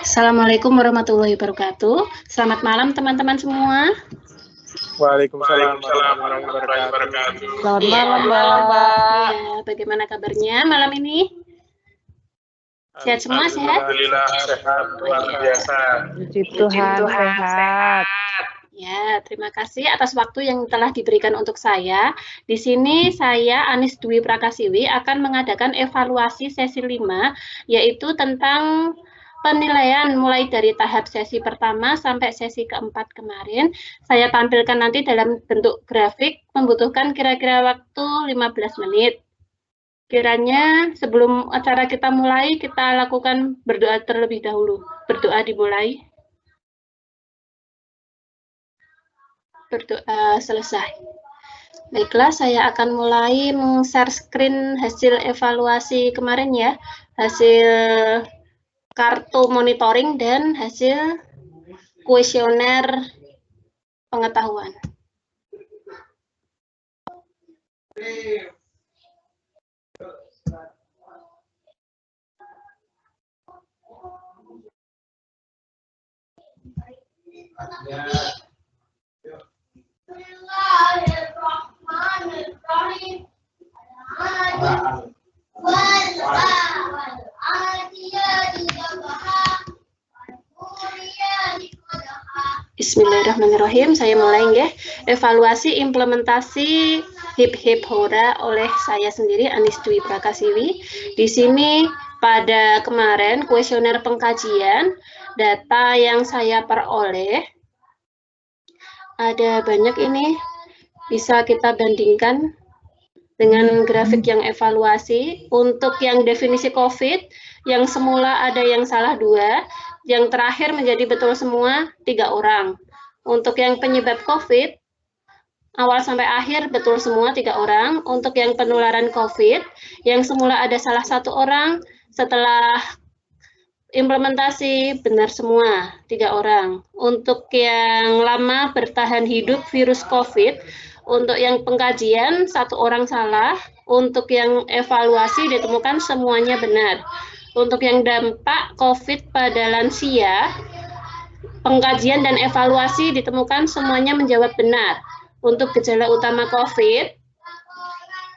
Assalamualaikum warahmatullahi wabarakatuh. Selamat malam teman-teman semua. Waalaikumsalam warahmatullahi wabarakatuh. Selamat malam, Mbak. Ya, bagaimana kabarnya malam ini? Sehat semua, sehat? Alhamdulillah sehat, luar biasa. Puji Tuhan sehat. Ya, terima kasih atas waktu yang telah diberikan untuk saya. Di sini saya, Anis Dwi Prakasiwi, akan mengadakan evaluasi sesi 5, yaitu tentang penilaian mulai dari tahap sesi pertama sampai sesi keempat kemarin. Saya tampilkan nanti dalam bentuk grafik, membutuhkan kira-kira waktu 15 menit. Kiranya sebelum acara kita mulai, kita lakukan berdoa terlebih dahulu. Berdoa dimulai. Berdoa selesai. Baiklah, saya akan mulai share screen hasil evaluasi kemarin ya, hasil kartu monitoring dan hasil kuesioner pengetahuan. Bismillahirrahmanirrahim. Saya mulai ya. Evaluasi implementasi HIP HORA oleh saya sendiri, Anis Dwi Prakasiwi. Di sini pada kemarin kuesioner pengkajian, data yang saya peroleh ada banyak ini, bisa kita bandingkan dengan grafik yang evaluasi. Untuk yang definisi COVID, yang semula ada yang salah 2, yang terakhir menjadi betul semua 3 orang. Untuk yang penyebab COVID, awal sampai akhir betul semua 3 orang. Untuk yang penularan COVID, yang semula ada salah 1 orang, setelah implementasi benar semua 3 orang. Untuk yang lama bertahan hidup virus COVID, untuk yang pengkajian 1 orang salah, untuk yang evaluasi ditemukan semuanya benar. Untuk yang dampak COVID pada lansia, pengkajian dan evaluasi ditemukan semuanya menjawab benar. Untuk gejala utama COVID,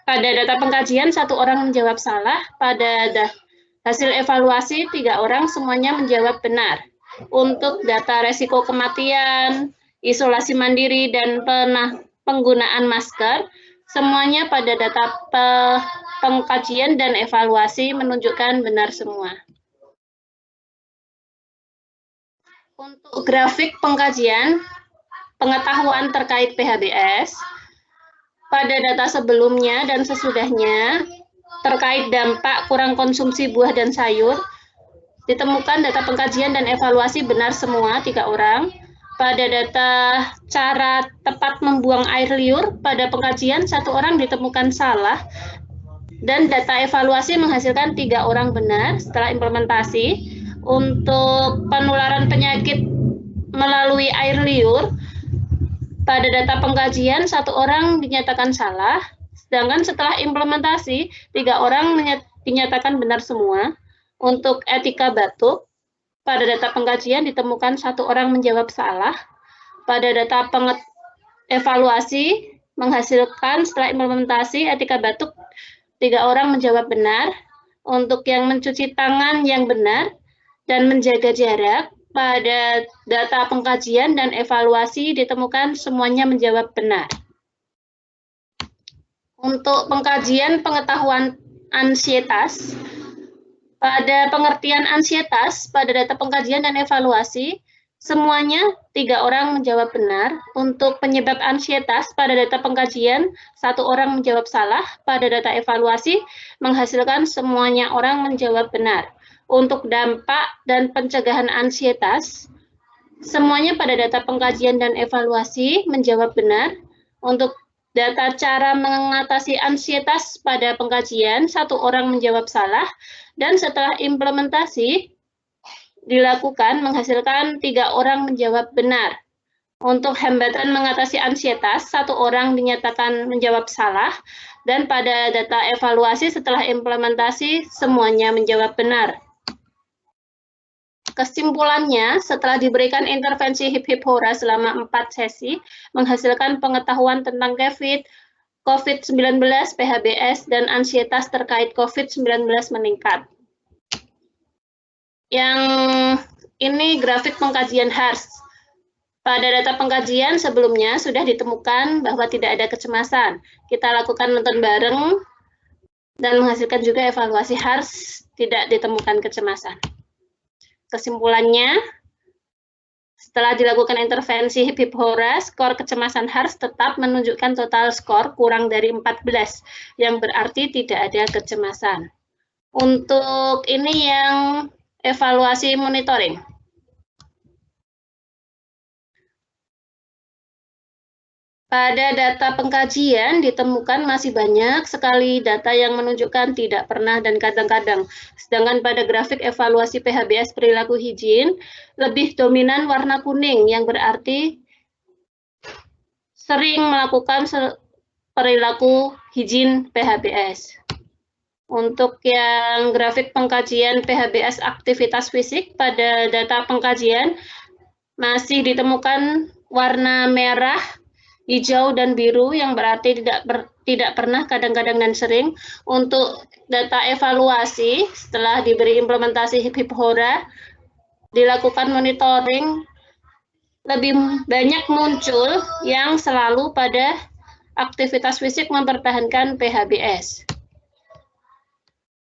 pada data pengkajian 1 orang menjawab salah, pada hasil evaluasi 3 orang semuanya menjawab benar. Untuk data resiko kematian, isolasi mandiri, dan penggunaan masker, semuanya pada data pengkajian dan evaluasi menunjukkan benar semua. Untuk grafik pengkajian pengetahuan terkait PHBS, pada data sebelumnya dan sesudahnya, terkait dampak kurang konsumsi buah dan sayur, ditemukan data pengkajian dan evaluasi benar semua 3 orang. Pada data cara tepat membuang air liur, pada pengkajian 1 orang ditemukan salah, dan data evaluasi menghasilkan 3 orang benar setelah implementasi. Untuk penularan penyakit melalui air liur, pada data pengkajian 1 orang dinyatakan salah, sedangkan setelah implementasi 3 orang dinyatakan benar semua. Untuk etika batuk, pada data pengkajian ditemukan 1 orang menjawab salah. Pada data evaluasi menghasilkan setelah implementasi etika batuk 3 orang menjawab benar. Untuk yang mencuci tangan yang benar dan menjaga jarak, pada data pengkajian dan evaluasi ditemukan semuanya menjawab benar. Untuk pengkajian pengetahuan ansietas, pada pengertian ansietas, pada data pengkajian dan evaluasi, semuanya 3 orang menjawab benar. Untuk penyebab ansietas, pada data pengkajian, 1 orang menjawab salah. Pada data evaluasi, menghasilkan semuanya orang menjawab benar. Untuk dampak dan pencegahan ansietas, semuanya pada data pengkajian dan evaluasi menjawab benar. Untuk data cara mengatasi ansietas pada pengkajian, 1 orang menjawab salah, dan setelah implementasi dilakukan menghasilkan 3 orang menjawab benar. Untuk hambatan mengatasi ansietas, 1 orang dinyatakan menjawab salah, dan pada data evaluasi setelah implementasi semuanya menjawab benar. kesimpulannya, setelah diberikan intervensi hip hip hura selama 4 sesi, menghasilkan pengetahuan tentang COVID-19, PHBS, dan ansietas terkait COVID-19 meningkat. Yang ini grafik pengkajian HARS. Pada data pengkajian sebelumnya sudah ditemukan bahwa tidak ada kecemasan. Kita lakukan nonton bareng dan menghasilkan juga evaluasi HARS, tidak ditemukan kecemasan. Kesimpulannya, setelah dilakukan intervensi hip hip hura, skor kecemasan HARS tetap menunjukkan total skor kurang dari 14, yang berarti tidak ada kecemasan. Untuk ini yang evaluasi monitoring. Pada data pengkajian ditemukan masih banyak sekali data yang menunjukkan tidak pernah dan kadang-kadang. Sedangkan pada grafik evaluasi PHBS perilaku higien, lebih dominan warna kuning yang berarti sering melakukan perilaku higien PHBS. Untuk yang grafik pengkajian PHBS aktivitas fisik, pada data pengkajian masih ditemukan warna merah, hijau, dan biru yang berarti tidak pernah, kadang-kadang, dan sering. Untuk data evaluasi setelah diberi implementasi hip hip hura, dilakukan monitoring, lebih banyak muncul yang selalu pada aktivitas fisik mempertahankan PHBS.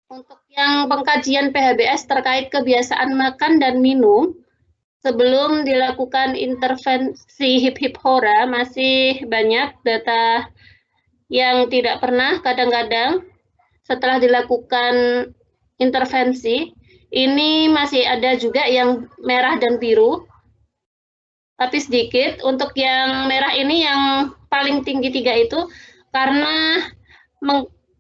Untuk yang pengkajian PHBS terkait kebiasaan makan dan minum, sebelum dilakukan intervensi hip hip hura, masih banyak data yang tidak pernah, kadang-kadang. Setelah dilakukan intervensi, ini masih ada juga yang merah dan biru, tapi sedikit. Untuk yang merah ini yang paling tinggi 3 itu karena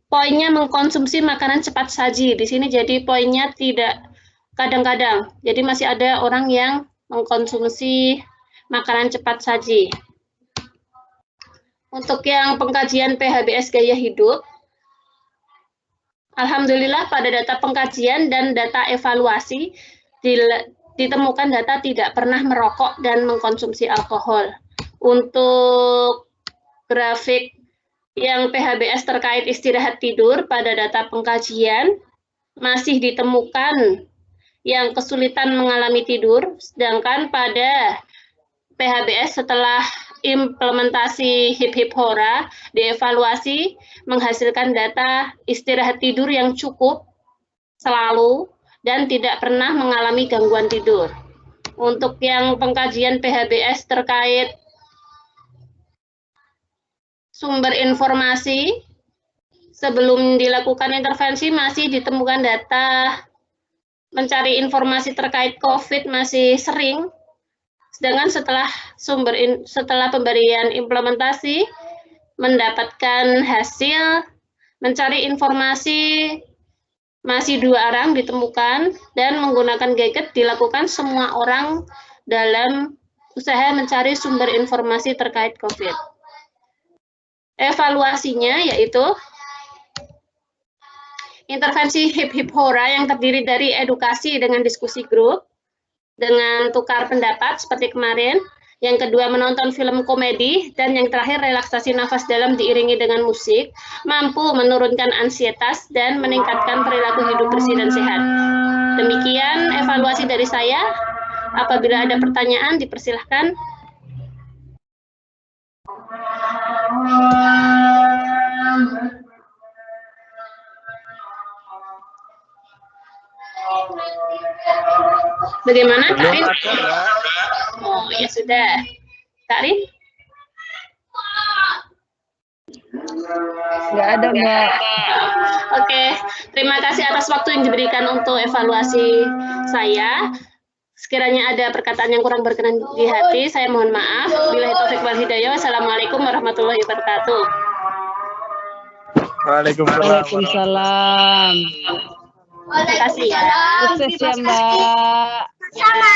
poinnya mengkonsumsi makanan cepat saji. Di sini jadi poinnya tidak kadang-kadang. Jadi masih ada orang yang mengkonsumsi makanan cepat saji. Untuk yang pengkajian PHBS gaya hidup, alhamdulillah pada data pengkajian dan data evaluasi ditemukan data tidak pernah merokok dan mengkonsumsi alkohol. Untuk grafik yang PHBS terkait istirahat tidur, pada data pengkajian masih ditemukan yang kesulitan mengalami tidur, sedangkan pada PHBS setelah implementasi hip hip hura dievaluasi menghasilkan data istirahat tidur yang cukup selalu dan tidak pernah mengalami gangguan tidur. Untuk yang pengkajian PHBS terkait sumber informasi, sebelum dilakukan intervensi masih ditemukan data mencari informasi terkait COVID masih sering, sedangkan setelah pemberian implementasi mendapatkan hasil mencari informasi masih 2 orang ditemukan, dan menggunakan gadget dilakukan semua orang dalam usaha mencari sumber informasi terkait COVID. Evaluasinya yaitu intervensi hip hip hura yang terdiri dari edukasi dengan diskusi grup, dengan tukar pendapat seperti kemarin. Yang kedua, menonton film komedi. Dan yang terakhir, relaksasi nafas dalam diiringi dengan musik, mampu menurunkan ansietas dan meningkatkan perilaku hidup bersih dan sehat. Demikian evaluasi dari saya. Apabila ada pertanyaan, dipersilahkan. Bagaimana, Kak Rin? Oh, ya sudah. Kak Rin? Nggak ada, Mbak. Oke, terima kasih atas waktu yang diberikan untuk evaluasi saya. Sekiranya ada perkataan yang kurang berkenan di hati, saya mohon maaf. Billahi taufiq wal hidayah. Wassalamualaikum warahmatullahi wabarakatuh. Waalaikumsalam. Terima kasih ya. Sukses ya, Mbak. Sama.